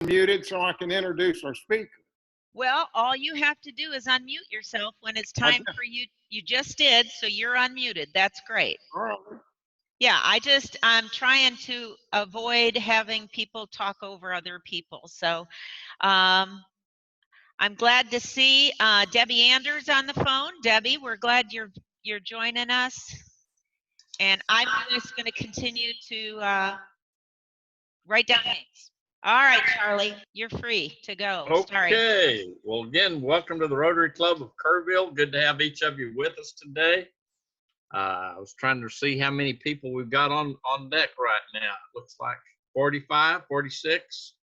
muted so I can introduce our speaker. Well, all you have to do is unmute yourself when it's time for you. You just did, so you're unmuted. That's great. All right. Yeah, I'm trying to avoid having people talk over other people. So I'm glad to see Debbie Anders on the phone. Debbie, we're glad you're joining us. And I'm just going to continue to write down names. All right, Charlie, you're free to go. Okay. Well, again, welcome to the Rotary Club of Kerrville. Good to have each of you with us today. I was trying to see how many people we've got on deck right now. It looks like 45, 46.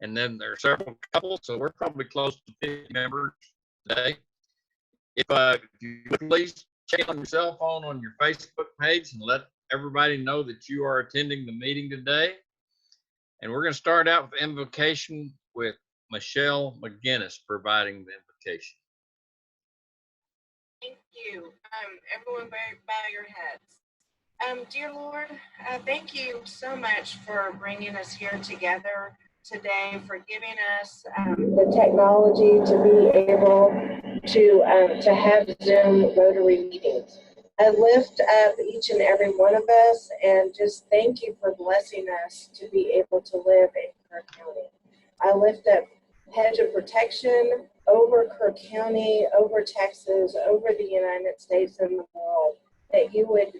And then there are several couples, so we're probably close to 50 members today. If you would please check on your cell phone on your Facebook page and let everybody know that you are attending the meeting today. And we're going to start out with invocation with Michelle McGinnis providing the invocation. Thank you. Everyone bow your heads. Dear Lord, thank you so much for bringing us here together today, for giving us the technology to be able to have Zoom Rotary meetings. I lift up each and every one of us and just thank you for blessing us to be able to live in Kerr County. I lift up hedge of protection over Kerr County, over Texas, over the United States and the world, that you would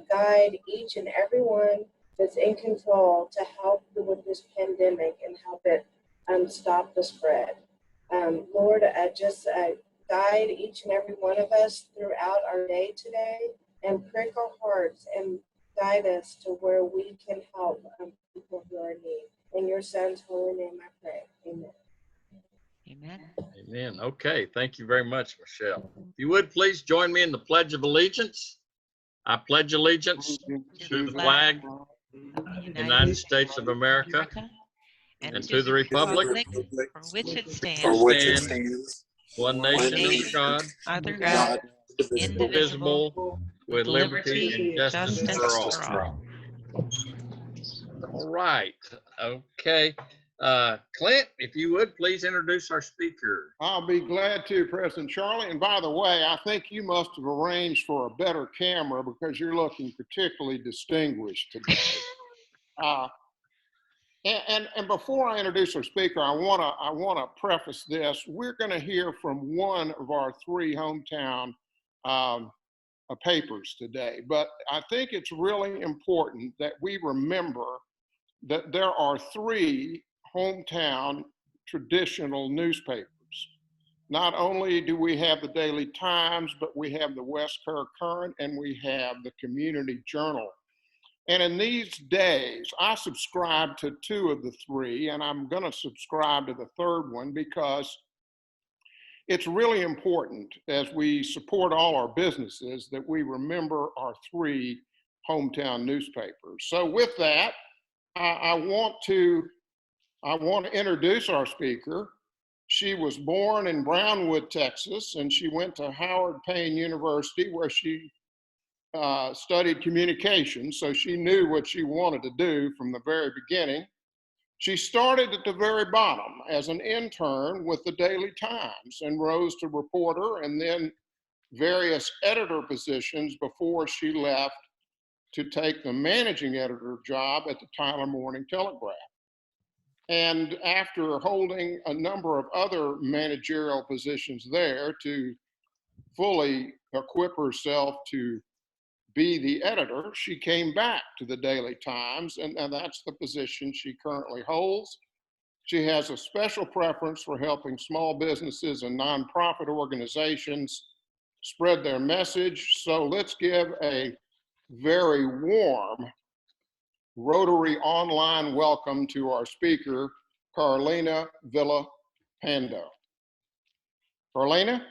guide each and every one that's in control to help with this pandemic and help it stop the spread. Lord, just guide each and every one of us throughout our day today and prick our hearts and guide us to where we can help people who are in need. In your son's holy name I pray. Amen. Amen. Amen. Okay. Thank you very much, Michelle. If you would please join me in the Pledge of Allegiance. I pledge allegiance to the flag of the United States of America and to the republic for which it stands, one nation under God, under God, indivisible, with liberty and justice for all. All right. Okay. Clint, if you would please introduce our speaker. I'll be glad to, President Charlie. And by the way, I think you must have arranged for a better camera because you're looking particularly distinguished today. And before I introduce our speaker, I want to preface this. We're going to hear from one of our three hometown papers today, but I think it's really important that we remember that there are three hometown traditional newspapers. Not only do we have the Daily Times, but we have the West Kerr Current and we have the Community Journal. And in these days, I subscribe to two of the three, and I'm going to subscribe to the third one because it's really important as we support all our businesses that we remember our three hometown newspapers. So with that, I want to introduce our speaker. She was born in Brownwood, Texas, and she went to Howard Payne University where she studied communication, so she knew what she wanted to do from the very beginning. She started at the very bottom as an intern with the Daily Times and rose to reporter and then various editor positions before she left to take the managing editor job at the Tyler Morning Telegraph. And after holding a number of other managerial positions there to fully equip herself to be the editor, she came back to the Daily Times, and that's the position she currently holds. She has a special preference for helping small businesses and nonprofit organizations spread their message. So let's give a very warm Rotary Online welcome to our speaker, Carlina Villapando. Carlina?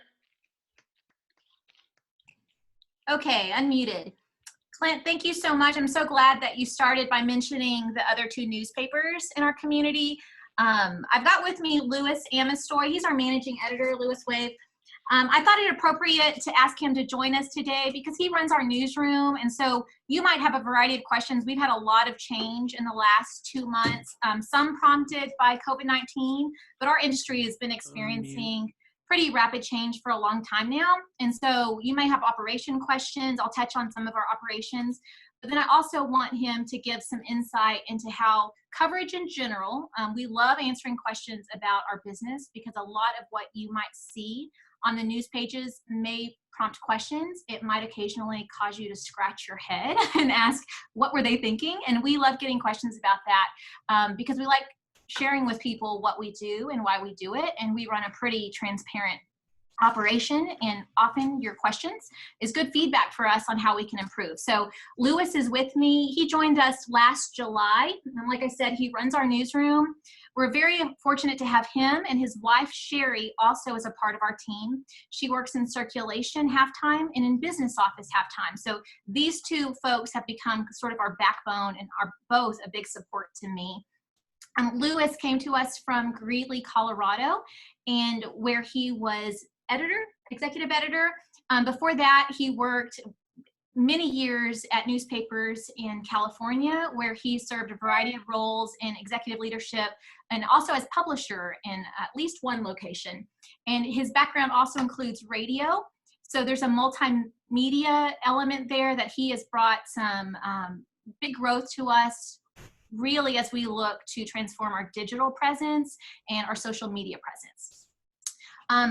Okay, unmuted. Clint, thank you so much. I'm so glad that you started by mentioning the other two newspapers in our community. I've got with me Louis Amistoy. He's our managing editor. Louis, wave. I thought it appropriate to ask him to join us today because he runs our newsroom. And so you might have a variety of questions. We've had a lot of change in the last 2 months, some prompted by COVID-19, but our industry has been experiencing pretty rapid change for a long time now. And so you may have operation questions. I'll touch on some of our operations. But then I also want him to give some insight into how coverage in general, we love answering questions about our business because a lot of what you might see on the news pages may prompt questions. It might occasionally cause you to scratch your head and ask, what were they thinking? And we love getting questions about that because we like sharing with people what we do and why we do it. And we run a pretty transparent operation, and often your questions is good feedback for us on how we can improve. So Lewis is with me. He joined us last July. And like I said, he runs our newsroom. We're very fortunate to have him and his wife, Sherry, also as a part of our team. She works in circulation half-time and in business office half-time. So these two folks have become sort of our backbone and are both a big support to me. Lewis came to us from Greeley, Colorado, and where he was executive editor. Before that, he worked many years at newspapers in California, where he served a variety of roles in executive leadership and also as publisher in at least one location. And his background also includes radio. So there's a multimedia element there that he has brought some big growth to us, really, as we look to transform our digital presence and our social media presence.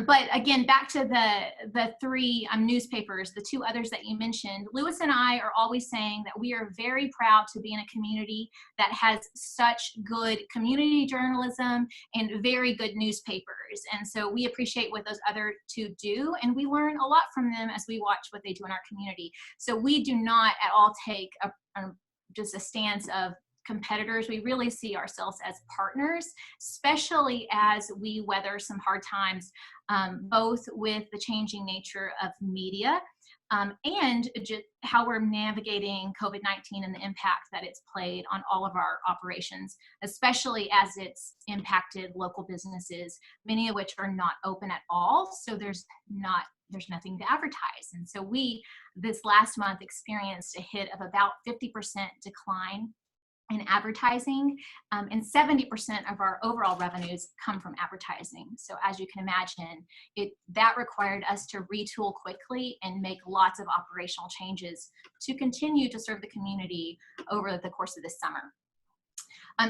But again, back to the three newspapers, the two others that you mentioned, Lewis and I are always saying that we are very proud to be in a community that has such good community journalism and very good newspapers. And so we appreciate what those other two do, and we learn a lot from them as we watch what they do in our community. So we do not at all take just a stance of competitors. We really see ourselves as partners, especially as we weather some hard times, both with the changing nature of media and just how we're navigating COVID-19 and the impact that it's played on all of our operations, especially as it's impacted local businesses, many of which are not open at all. So there's nothing to advertise. And so we, this last month, experienced a hit of about 50% decline in advertising, and 70% of our overall revenues come from advertising. So as you can imagine, that required us to retool quickly and make lots of operational changes to continue to serve the community over the course of this summer.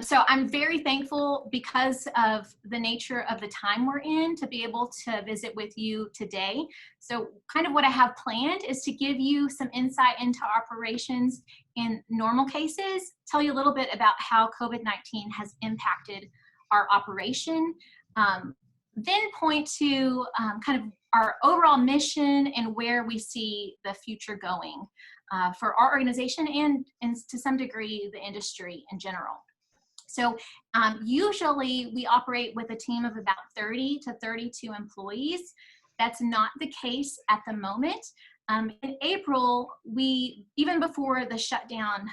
So I'm very thankful because of the nature of the time we're in to be able to visit with you today. So kind of what I have planned is to give you some insight into operations in normal cases, tell you a little bit about how COVID-19 has impacted our operation, then point to kind of our overall mission and where we see the future going for our organization and to some degree the industry in general. So usually we operate with a team of about 30 to 32 employees. That's not the case at the moment. In April, even before the shutdown,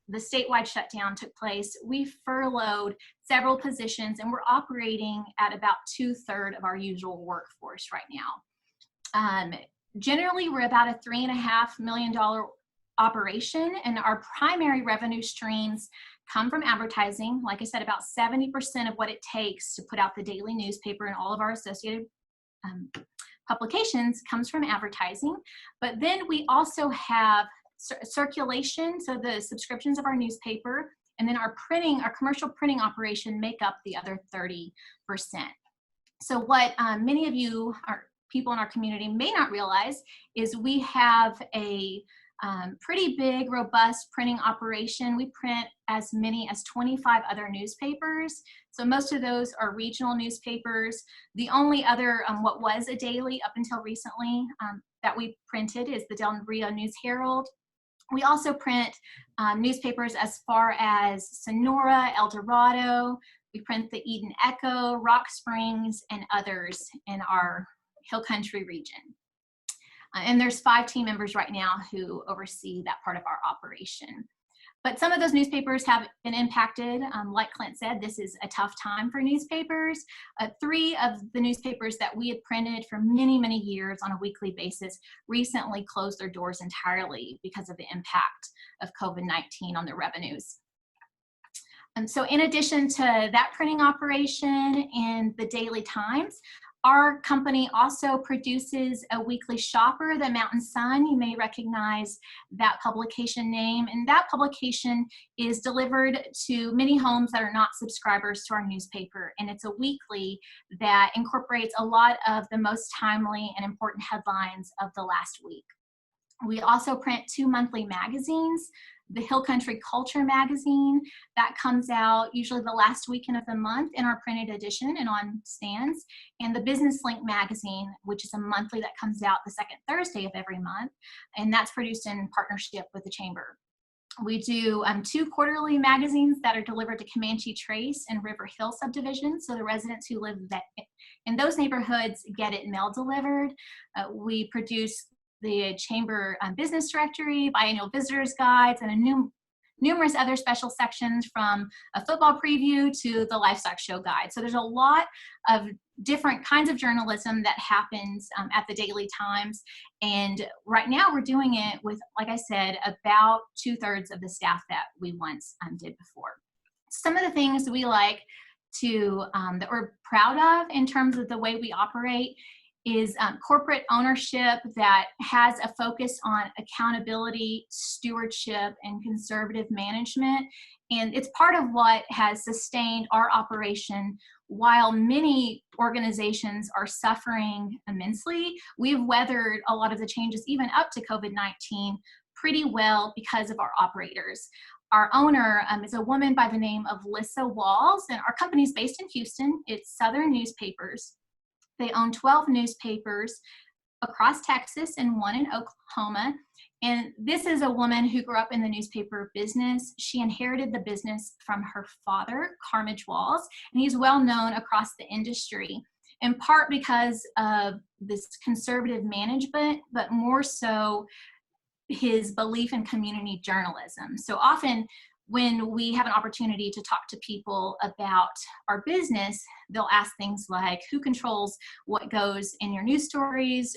the statewide shutdown took place, we furloughed several positions and we're operating at about 2/3 of our usual workforce right now. Generally, we're about a $3.5 million operation, and our primary revenue streams come from advertising. Like I said, about 70% of what it takes to put out the daily newspaper and all of our associated publications comes from advertising. But then we also have circulation, so the subscriptions of our newspaper, and then our commercial printing operation make up the other 30%. So what many of you, people in our community, may not realize is we have a pretty big, robust printing operation. We print as many as 25 other newspapers. So most of those are regional newspapers. The only other, what was a daily up until recently that we printed is the Del Rio News Herald. We also print newspapers as far as Sonora, El Dorado. We print the Eden Echo, Rock Springs, and others in our Hill Country region. And there's 5 team members right now who oversee that part of our operation. But some of those newspapers have been impacted. Like Clint said, this is a tough time for newspapers. 3 of the newspapers that we had printed for many, many years on a weekly basis recently closed their doors entirely because of the impact of COVID-19 on their revenues. And so in addition to that printing operation and the Daily Times, our company also produces a weekly shopper, the Mountain Sun. You may recognize that publication name. And that publication is delivered to many homes that are not subscribers to our newspaper. And it's a weekly that incorporates a lot of the most timely and important headlines of the last week. We also print 2 monthly magazines. The Hill Country Culture magazine that comes out usually the last weekend of the month in our printed edition and on stands, and the Business Link magazine, which is a monthly that comes out the second Thursday of every month, and that's produced in partnership with the Chamber. We do 2 quarterly magazines that are delivered to Comanche Trace and River Hill subdivisions, so the residents who live in those neighborhoods get it mail delivered. We produce the Chamber Business Directory, biannual visitors guides, and numerous other special sections, from a football preview to the livestock show guide. So there's a lot of different kinds of journalism that happens at the Daily Times. And right now we're doing it with, like I said, about 2/3 of the staff that we once did before. Some of the things we like to, that we're proud of in terms of the way we operate is corporate ownership that has a focus on accountability, stewardship, and conservative management. And it's part of what has sustained our operation. While many organizations are suffering immensely, we've weathered a lot of the changes, even up to COVID-19, pretty well because of our operators. Our owner is a woman by the name of Lissa Walls, and our company is based in Houston. It's Southern Newspapers. They own 12 newspapers across Texas and 1 in Oklahoma. And this is a woman who grew up in the newspaper business. She inherited the business from her father, Carmage Walls, and he's well known across the industry, in part because of this conservative management, but more so his belief in community journalism. So often, when we have an opportunity to talk to people about our business, they'll ask things like, who controls what goes in your news stories?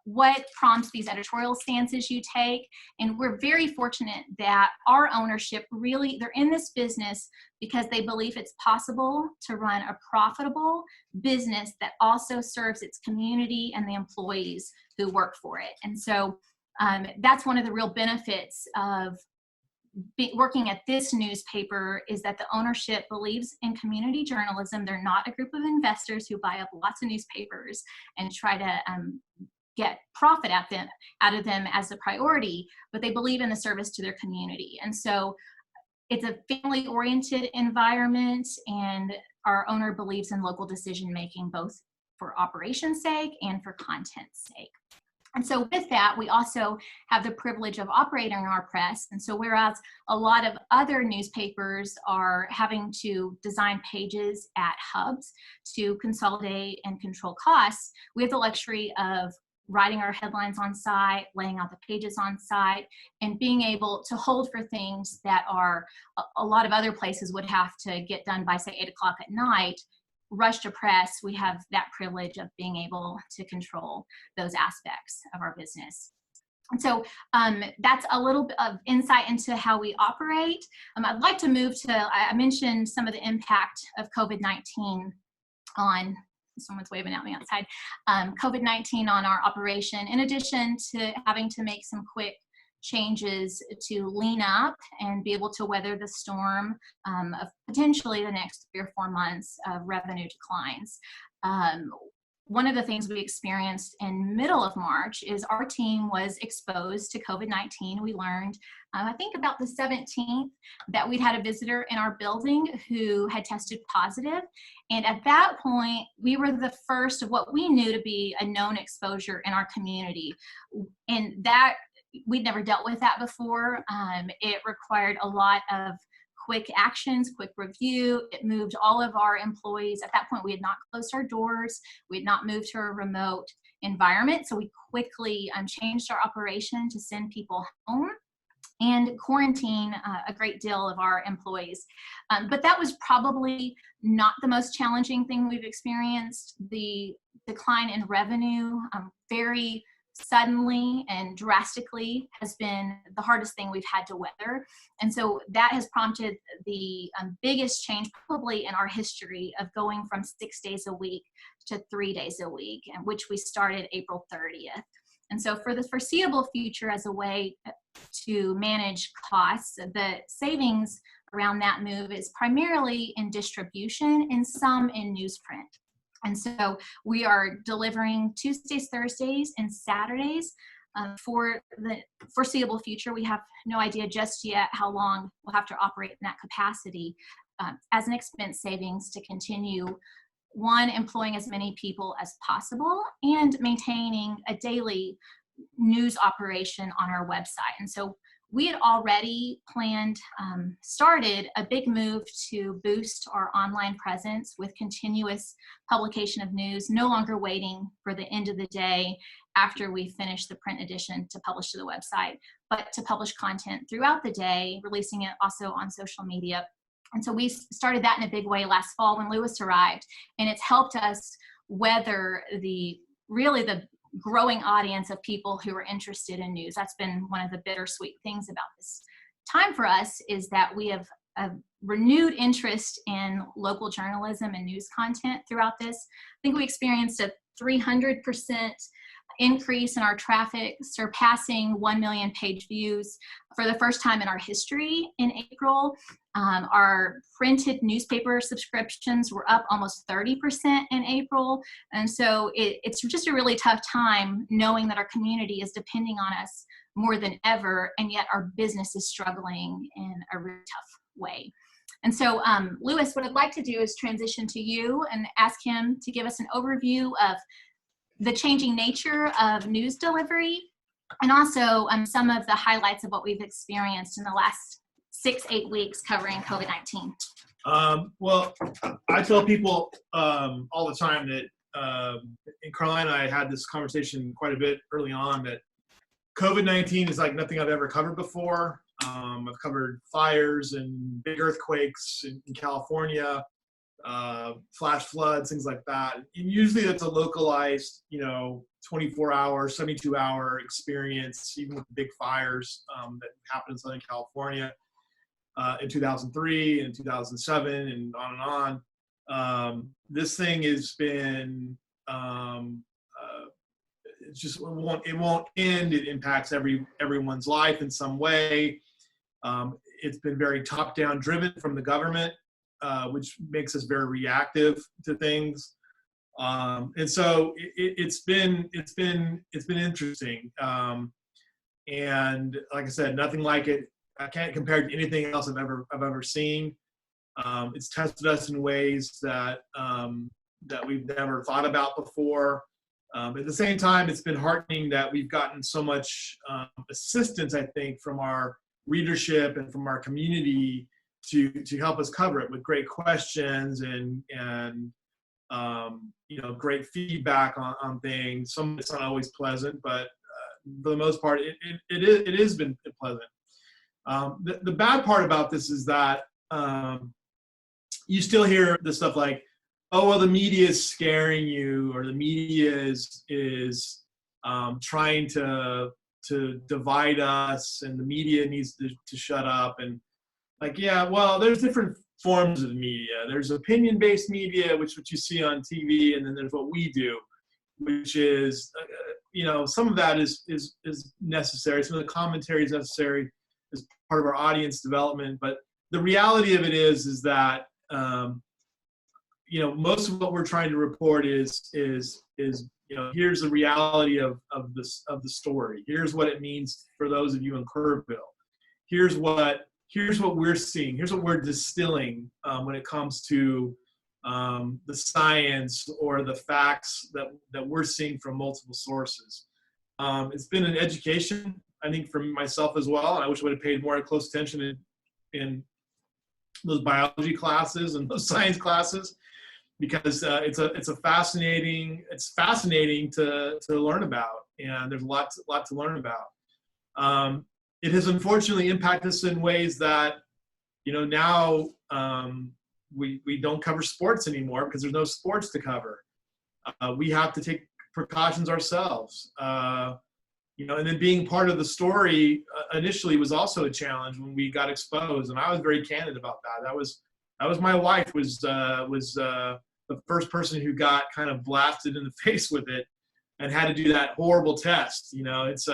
What prompts these editorial stances you take? And we're very fortunate that our ownership really, they're in this business because they believe it's possible to run a profitable business that also serves its community and the employees who work for it. And so that's one of the real benefits of working at this newspaper, is that the ownership believes in community journalism. They're not a group of investors who buy up lots of newspapers and try to get profit out of them as a priority, but they believe in the service to their community. And so it's a family-oriented environment, and our owner believes in local decision-making, both for operation's sake and for content's sake. And so with that, we also have the privilege of operating our press. And so whereas a lot of other newspapers are having to design pages at hubs to consolidate and control costs, we have the luxury of writing our headlines on site, laying out the pages on site, and being able to hold for things that are a lot of other places would have to get done by, say, 8 o'clock at night. Rush to press, we have that privilege of being able to control those aspects of our business. And so that's a little bit of insight into how we operate. I'd like to move to, I mentioned some of the impact of COVID-19 on, someone's waving at me outside, COVID-19 on our operation, in addition to having to make some quick changes to lean up and be able to weather the storm of potentially the next 3 or 4 months of revenue declines. One of the things we experienced in middle of March is our team was exposed to COVID-19. We learned, I think about the 17th, that we'd had a visitor in our building who had tested positive. And at that point, we were the first of what we knew to be a known exposure in our community. And that, we'd never dealt with that before. It required a lot of quick actions, quick review. It moved all of our employees. At that point, we had not closed our doors. We had not moved to a remote environment. So we quickly changed our operation to send people home. and quarantine a great deal of our employees. But that was probably not the most challenging thing we've experienced. The decline in revenue very suddenly and drastically has been the hardest thing we've had to weather. And so that has prompted the biggest change probably in our history of going from 6 days a week to 3 days a week, and which we started April 30th. And so for the foreseeable future, as a way to manage costs, the savings around that move is primarily in distribution and some in newsprint. And so we are delivering Tuesdays, Thursdays, and Saturdays for the foreseeable future. We have no idea just yet how long we'll have to operate in that capacity as an expense savings to continue, one, employing as many people as possible and maintaining a daily news operation on our website. And so we had already started a big move to boost our online presence with continuous publication of news, no longer waiting for the end of the day after we finish the print edition to publish to the website, but to publish content throughout the day, releasing it also on social media. And so we started that in a big way last fall when Lewis arrived, and it's helped us weather the growing audience of people who are interested in news. That's been one of the bittersweet things about this time for us, is that we have a renewed interest in local journalism and news content throughout this. I think we experienced a 300% increase in our traffic, surpassing 1 million page views for the first time in our history in April. Our printed newspaper subscriptions were up almost 30% in April. And so it's just a really tough time knowing that our community is depending on us more than ever, and yet our business is struggling in a really tough way. And so, Lewis, what I'd like to do is transition to you and ask him to give us an overview of the changing nature of news delivery, and also some of the highlights of what we've experienced in the last 6-8 weeks covering COVID-19. Well, I tell people all the time that, and Carolina and I had this conversation quite a bit early on, that COVID-19 is like nothing I've ever covered before. I've covered fires and big earthquakes in California, flash floods, things like that. And usually that's a localized, 24-hour, 72-hour experience, even with big fires that happened in Southern California in 2003 and 2007 and on. This thing has been, it won't end. It impacts everyone's life in some way. It's been very top-down driven from the government, which makes us very reactive to things. And so it's been interesting. And like I said, nothing like it. I can't compare it to anything else I've ever seen. It's tested us in ways that we've never thought about before. At the same time, it's been heartening that we've gotten so much assistance, I think, from our readership and from our community to help us cover it with great questions and great feedback on things. Some of it's not always pleasant, but for the most part, it has been pleasant. The bad part about this is that you still hear the stuff like, oh, well, the media is scaring you, or the media is trying to divide us, and the media needs to shut up. And like, yeah, well, there's different forms of media. There's opinion-based media, which what you see on TV, and then there's what we do, which is, some of that is necessary. Some of the commentary is necessary as part of our audience development. But the reality of it is that most of what we're trying to report is here's the reality of the story. Here's what it means for those of you in Kerrville. Here's what we're seeing. Here's what we're distilling when it comes to the science or the facts that we're seeing from multiple sources. It's been an education, I think, for myself as well. And I wish I would have paid more close attention in those biology classes and those science classes, because it's fascinating to learn about, and there's a lot to learn about. it has unfortunately impacted us in ways that, now we don't cover sports anymore because there's no sports to cover. We have to take precautions ourselves. And then being part of the story initially was also a challenge when we got exposed, and I was very candid about that. That was my wife was the first person who got kind of blasted in the face with it and had to do that horrible test. It's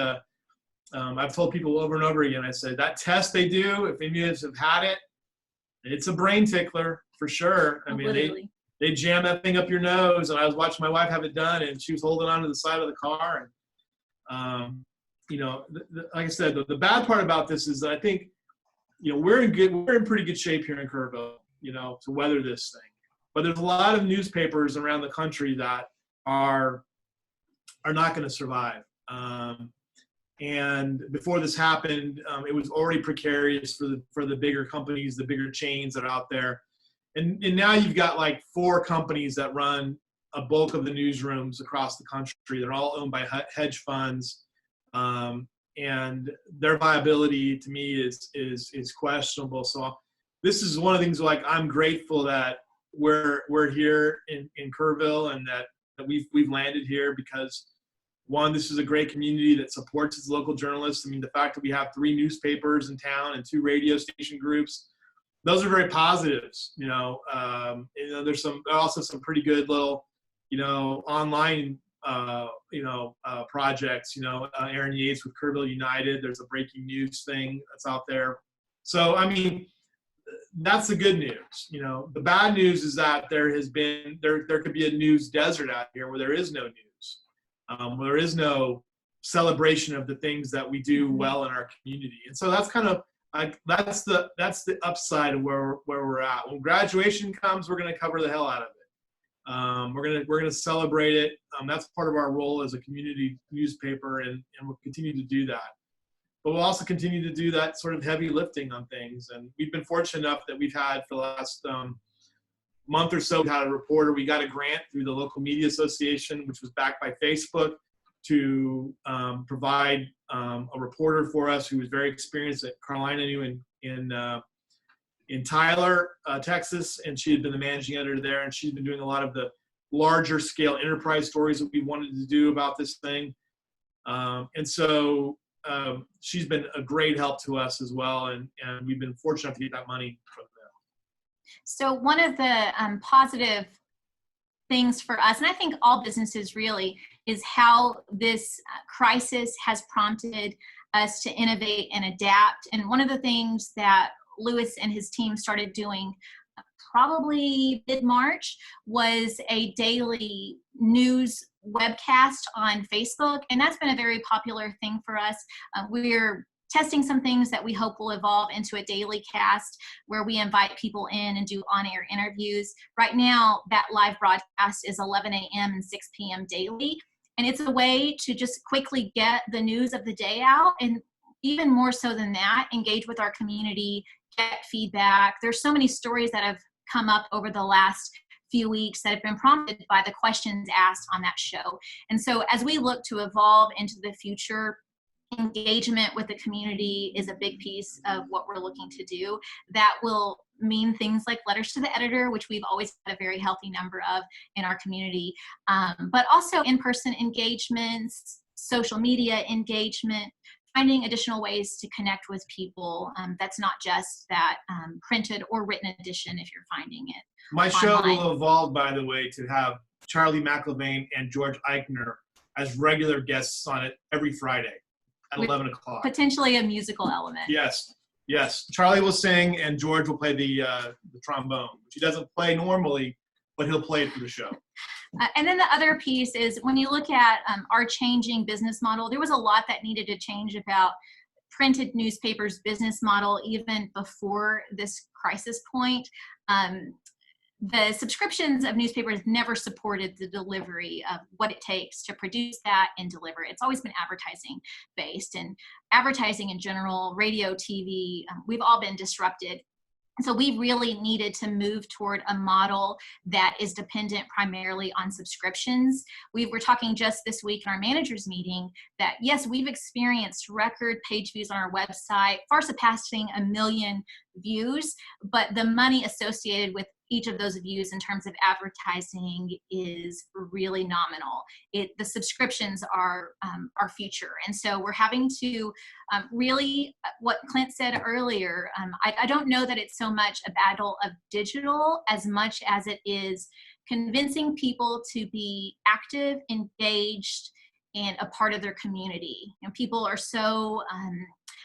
I've told people over and over again, I said, that test they do, if any of us have had it, it's a brain tickler for sure. I mean, they jam that thing up your nose, and I was watching my wife have it done, and she was holding on to the side of the car. And, like I said, the bad part about this is that I think, we're in pretty good shape here in Kerrville, to weather this thing. But there's a lot of newspapers around the country that are not going to survive. And before this happened, it was already precarious for the bigger companies, the bigger chains that are out there. And now you've got like 4 companies that run a bulk of the newsrooms across the country. They're all owned by hedge funds. And their viability to me is questionable. So this is one of the things, like, I'm grateful that we're here in Kerrville, and that we've landed here, because one, this is a great community that supports its local journalists. I mean, the fact that we have 3 newspapers in town and 2 radio station groups, those are very positives. There's also some pretty good little, online, projects. Aaron Yates with Kerrville United. There's a breaking news thing that's out there. So, I mean, that's the good news. The bad news is that there could be a news desert out here where there is no news, where there is no celebration of the things that we do well in our community. And so that's kind of like, that's the upside of where we're at. When graduation comes, we're going to cover the hell out of it. We're gonna celebrate it. That's part of our role as a community newspaper, and we'll continue to do that. But we'll also continue to do that sort of heavy lifting on things. And we've been fortunate enough that we've had, for the last month or so, we had a reporter. We got a grant through the local media association, which was backed by Facebook, to provide a reporter for us who was very experienced at Carolina New in Tyler, Texas, and she had been the managing editor there, and she's been doing a lot of the larger scale enterprise stories that we wanted to do about this thing. And so she's been a great help to us as well, and we've been fortunate enough to get that money from them. So one of the positive things for us, and I think all businesses really, is how this crisis has prompted us to innovate and adapt. And one of the things that Lewis and his team started doing probably mid-March was a daily news webcast on Facebook, and that's been a very popular thing for us. We're testing some things that we hope will evolve into a daily cast where we invite people in and do on-air interviews. Right now, that live broadcast is 11 a.m. and 6 p.m. daily, and it's a way to just quickly get the news of the day out, and even more so than that, engage with our community, get feedback. There's so many stories that have come up over the last few weeks that have been prompted by the questions asked on that show. And so as we look to evolve into the future, engagement with the community is a big piece of what we're looking to do. That will mean things like letters to the editor, which we've always had a very healthy number of in our community, but also in-person engagements, social media engagement, finding additional ways to connect with people. That's not just that printed or written edition if you're finding it. My online. show will evolve, by the way, to have Charlie McIlvaine and George Eichner as regular guests on it every Friday at With 11 o'clock. Potentially a musical element. Yes. Charlie will sing and George will play the trombone, which he doesn't play normally, but he'll play it for the show. And then the other piece is when you look at our changing business model, there was a lot that needed to change about printed newspapers' business model even before this crisis point. The subscriptions of newspapers never supported the delivery of what it takes to produce that and deliver it. It's always been advertising based, and advertising in general, radio, TV, we've all been disrupted. So we really needed to move toward a model that is dependent primarily on subscriptions. We were talking just this week in our managers meeting that yes, we've experienced record page views on our website, far surpassing 1 million views, but the money associated with each of those views in terms of advertising is really nominal. The subscriptions are our future. And so we're having to really, what Clint said earlier, I don't know that it's so much a battle of digital as much as it is convincing people to be active, engaged, and a part of their community. And people are so,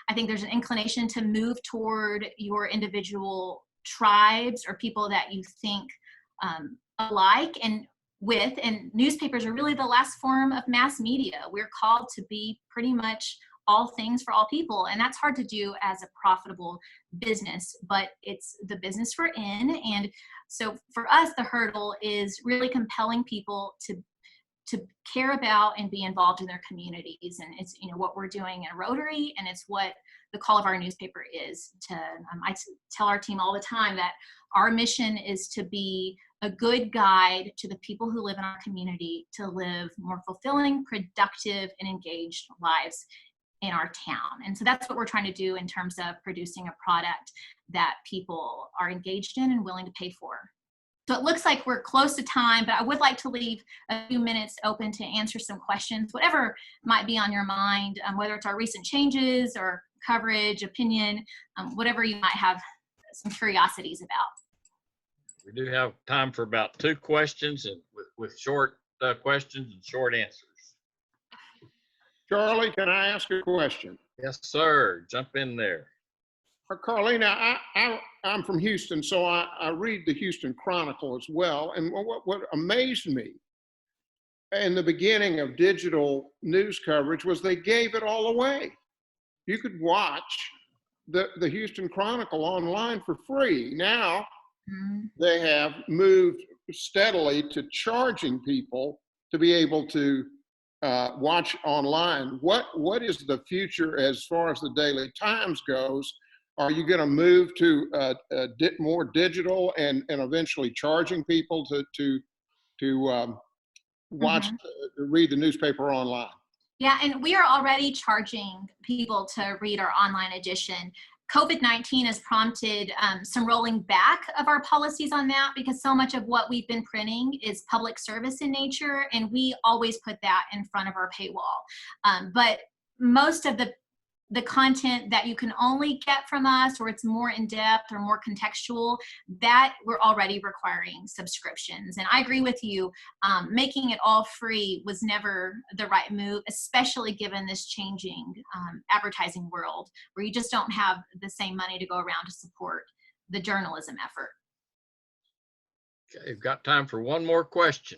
I think there's an inclination to move toward your individual tribes or people that you think alike and with, and newspapers are really the last form of mass media. We're called to be pretty much all things for all people, and that's hard to do as a profitable business, but it's the business we're in. And so for us, the hurdle is really compelling people to care about and be involved in their communities. And it's, you know, what we're doing in Rotary, and it's what the call of our newspaper is to, I tell our team all the time that our mission is to be a good guide to the people who live in our community to live more fulfilling, productive, and engaged lives in our town. And so that's what we're trying to do in terms of producing a product that people are engaged in and willing to pay for. So it looks like we're close to time, but I would like to leave a few minutes open to answer some questions, whatever might be on your mind, whether it's our recent changes or coverage, opinion, whatever you might have some curiosities about. We do have time for about 2 questions, and with short questions and short answers. Charlie, can I ask a question? Yes, sir. Jump in there. Carlina, I'm from Houston, so I read the Houston Chronicle as well. And what amazed me in the beginning of digital news coverage was they gave it all away. You could watch the Houston Chronicle online for free. Now they have moved steadily to charging people to be able to watch online. What is the future as far as the Daily Times goes? Are you going to move to more digital and eventually charging people to watch, read the newspaper online? Yeah, and we are already charging people to read our online edition. COVID-19 has prompted some rolling back of our policies on that because so much of what we've been printing is public service in nature, and we always put that in front of our paywall. But most of the content that you can only get from us, or it's more in-depth or more contextual, that we're already requiring subscriptions. And I agree with you, making it all free was never the right move, especially given this changing advertising world, where you just don't have the same money to go around to support the journalism effort. Okay, you've got time for 1 more question.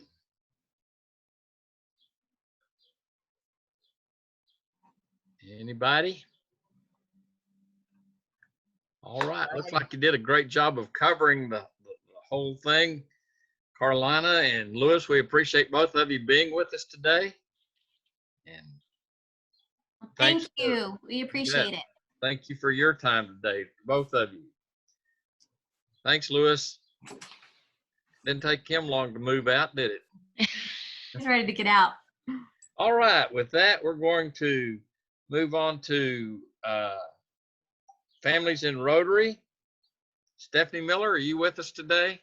Anybody? All right. Looks like you did a great job of covering the whole thing. Carolina and Lewis, we appreciate both of you being with us today. And thank you. We appreciate it. Thank you for your time today, both of you. Thanks, Lewis. Didn't take him long to move out, did it? He's ready to get out. All right. With that, we're going to move on to Families in Rotary. Stephanie Miller, are you with us today?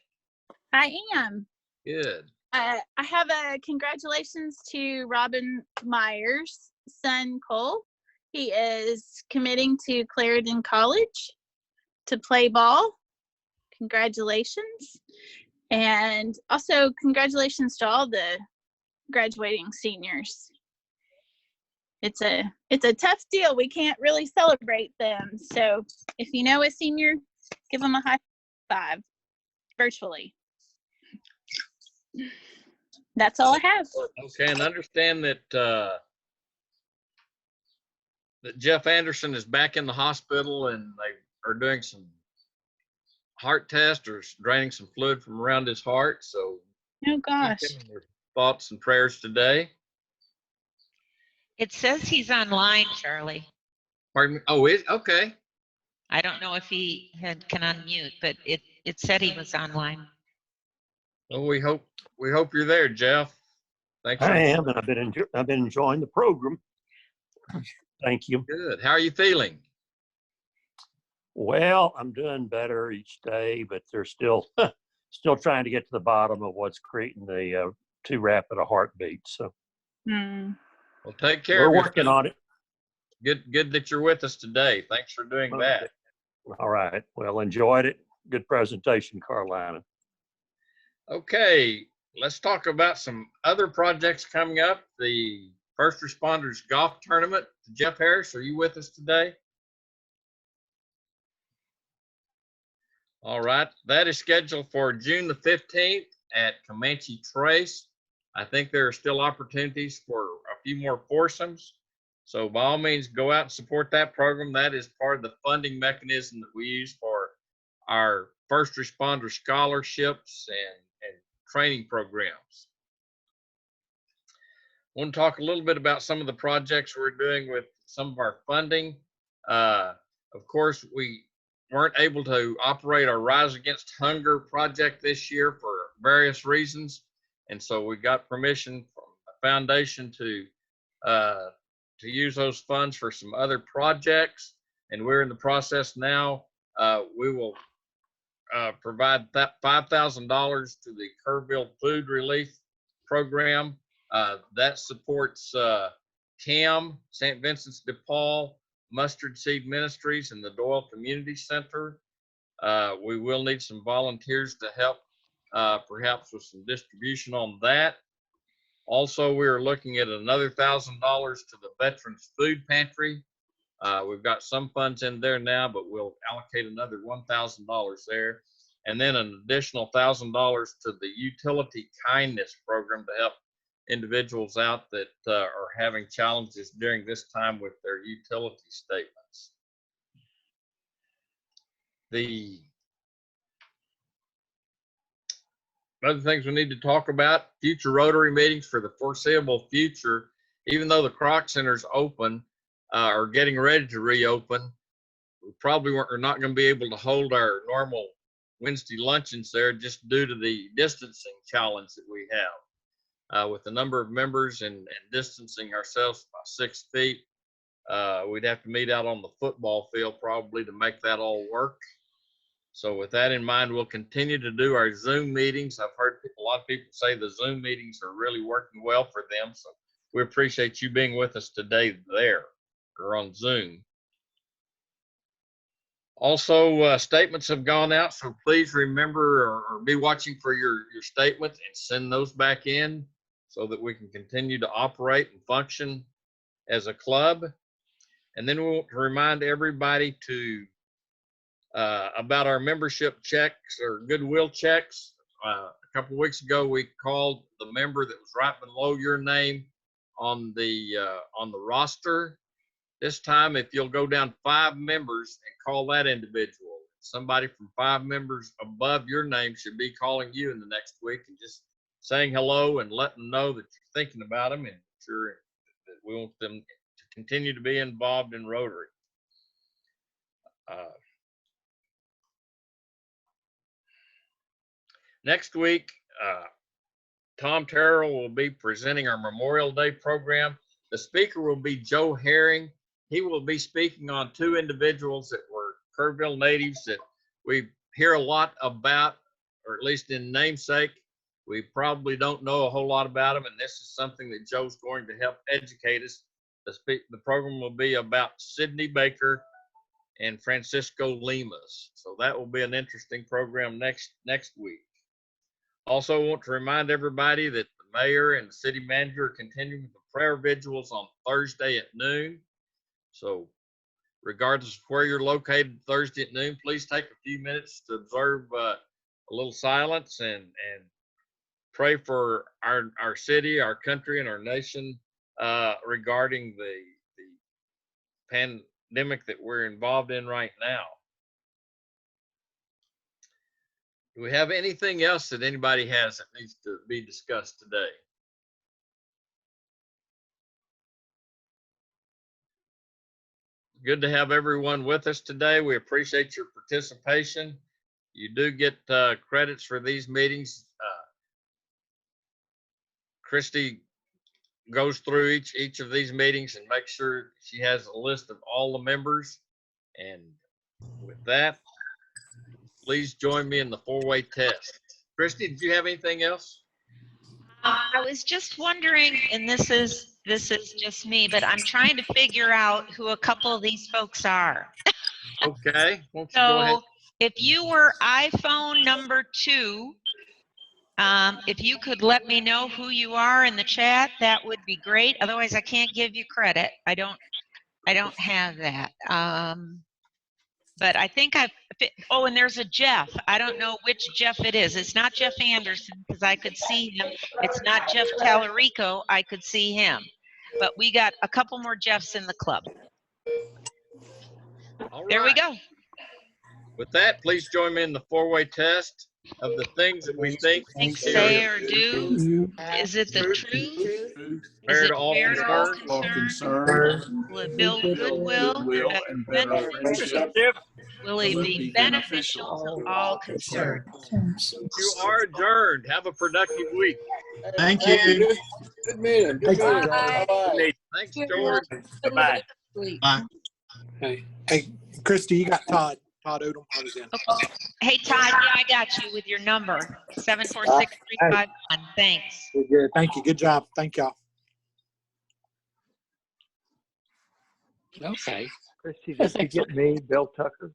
I am. Good. I have a congratulations to Robin Meyer's son, Cole. He is committing to Clarendon College to play ball. Congratulations. And also congratulations to all the graduating seniors. It's a tough deal. We can't really celebrate them. So if you know a senior, give them a high five virtually. That's all I have. Okay, and understand that that Jeff Anderson is back in the hospital, and they are doing some heart tests or draining some fluid from around his heart. So, oh gosh, keep him in your thoughts and prayers today. It says he's online, Charlie. Pardon me? Oh, okay. I don't know if he can unmute, but it said he was online. Well, we hope you're there, Jeff. Thanks. I am, and I've been enjoying the program. Thank you. Good. How are you feeling? Well, I'm doing better each day, but they're still trying to get to the bottom of what's creating the too rapid a heartbeat. So Well, take care. We're working on it. Good that you're with us today. Thanks for doing that. All right. Well, enjoyed it. Good presentation, Carolina. Okay, let's talk about some other projects coming up. The First Responders Golf Tournament. Jeff Harris, are you with us today? All right, that is scheduled for June the 15th at Comanche Trace. I think there are still opportunities for a few more foursomes. So by all means, go out and support that program. That is part of the funding mechanism that we use for our first responder scholarships and training programs. I want to talk a little bit about some of the projects we're doing with some of our funding. Of course, we weren't able to operate our Rise Against Hunger project this year for various reasons. And so we got permission from the foundation to use those funds for some other projects. And we're in the process now. We will provide that $5,000 to the Kerrville Food Relief Program. That supports CAM, St. Vincent's de Paul, Mustard Seed Ministries, and the Doyle Community Center. We will need some volunteers to help perhaps with some distribution on that. Also, we are looking at another $1,000 to the Veterans Food Pantry. We've got some funds in there now, but we'll allocate another $1,000 there. And then an additional $1,000 to the Utility Kindness Program to help individuals out that are having challenges during this time with their utility statements. The other things we need to talk about, future Rotary meetings for the foreseeable future. Even though the Kroc Center's open or getting ready to reopen, we probably are not going to be able to hold our normal Wednesday luncheons there just due to the distancing challenge that we have. With the number of members and distancing ourselves by 6 feet, we'd have to meet out on the football field probably to make that all work. So with that in mind, we'll continue to do our Zoom meetings. I've heard a lot of people say the Zoom meetings are really working well for them. So we appreciate you being with us today there or on Zoom. Also, statements have gone out, so please remember or be watching for your statements and send those back in so that we can continue to operate and function as a club. And then we want to remind everybody to about our membership checks or goodwill checks. A couple of weeks ago, we called the member that was right below your name on the roster. This time, if you'll go down 5 members and call that individual, somebody from 5 members above your name should be calling you in the next week and just saying hello and letting them know that you're thinking about them and sure that we want them to continue to be involved in Rotary. Next week, Tom Terrell will be presenting our Memorial Day program. The speaker will be Joe Herring. He will be speaking on 2 individuals that were Kerrville natives that we hear a lot about, or at least in namesake. We probably don't know a whole lot about them, and this is something that Joe's going to help educate us. The program will be about Sidney Baker and Francisco Limas. So that will be an interesting program next week. Also want to remind everybody that the mayor and the city manager are continuing the prayer vigils on Thursday at noon. So regardless of where you're located Thursday at noon, please take a few minutes to observe a little silence and pray for our city, our country, and our nation regarding the pandemic that we're involved in right now. Do we have anything else that anybody has that needs to be discussed today? good to have everyone with us today. We appreciate your participation. You do get credits for these meetings. Christy goes through each of these meetings and makes sure she has a list of all the members. And with that, please join me in the four-way test. Christy, did you have anything else? I was just wondering, and this is just me, but I'm trying to figure out who a couple of these folks are. Okay, won't you go ahead? So if you were iPhone number 2, if you could let me know who you are in the chat, that would be great. Otherwise, I can't give you credit. I don't have that. But I think oh, and there's a Jeff. I don't know which Jeff it is. It's not Jeff Anderson because I could see him. It's not Jeff Tallarico. I could see him. But we got a couple more Jeffs in the club. All There we right. go. With that, please join me in the four-way test of the things that we think, Say or do. Is it the truth? Is fair it to all fair to all concerned, concerned? Will it build goodwill and better friendship. Will it be beneficial to all concerned? you are adjourned. Have a productive week. Thank you. Good meeting. Good meeting. Bye. Bye-bye. Thanks, George. Bye-bye. Bye. Hey, Christy, you got Todd. Todd Odom is in. Okay. Hey, Todd, yeah, I got you with your number, 746351. Thanks. Good. Thank you. Good job. Thank y'all. Okay. Christy, did you get me, Bill Tucker?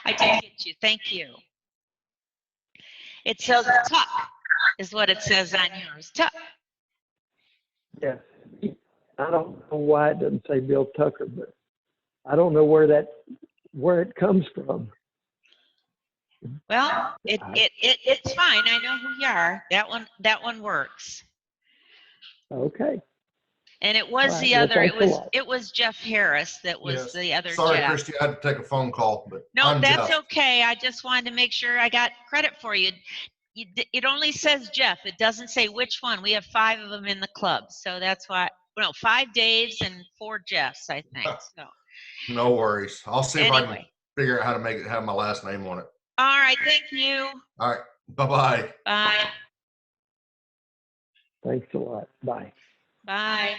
I did get you. Thank you. It says Tuck is what it says on yours. Tuck. Yes. I don't know why it doesn't say Bill Tucker, but I don't know where it comes from. Well, it's fine. I know who you are. That one works. Okay. And it was All right, the well, other. thanks a lot. It was Jeff Harris that was Yes. the other Sorry, Jeff. Christy, I had to take a phone call, but No, I'm that's Jeff. okay. I just wanted to make sure I got credit for you. It only says Jeff. It doesn't say which one. We have 5 of them in the club, so that's why. No, 5 Daves and 4 Jeffs, I think. So. No worries. I'll see if I can Anyway. figure out how to make it have my last name on it. All right. Thank you. All right. Bye-bye. Bye. Thanks a lot. Bye. Bye.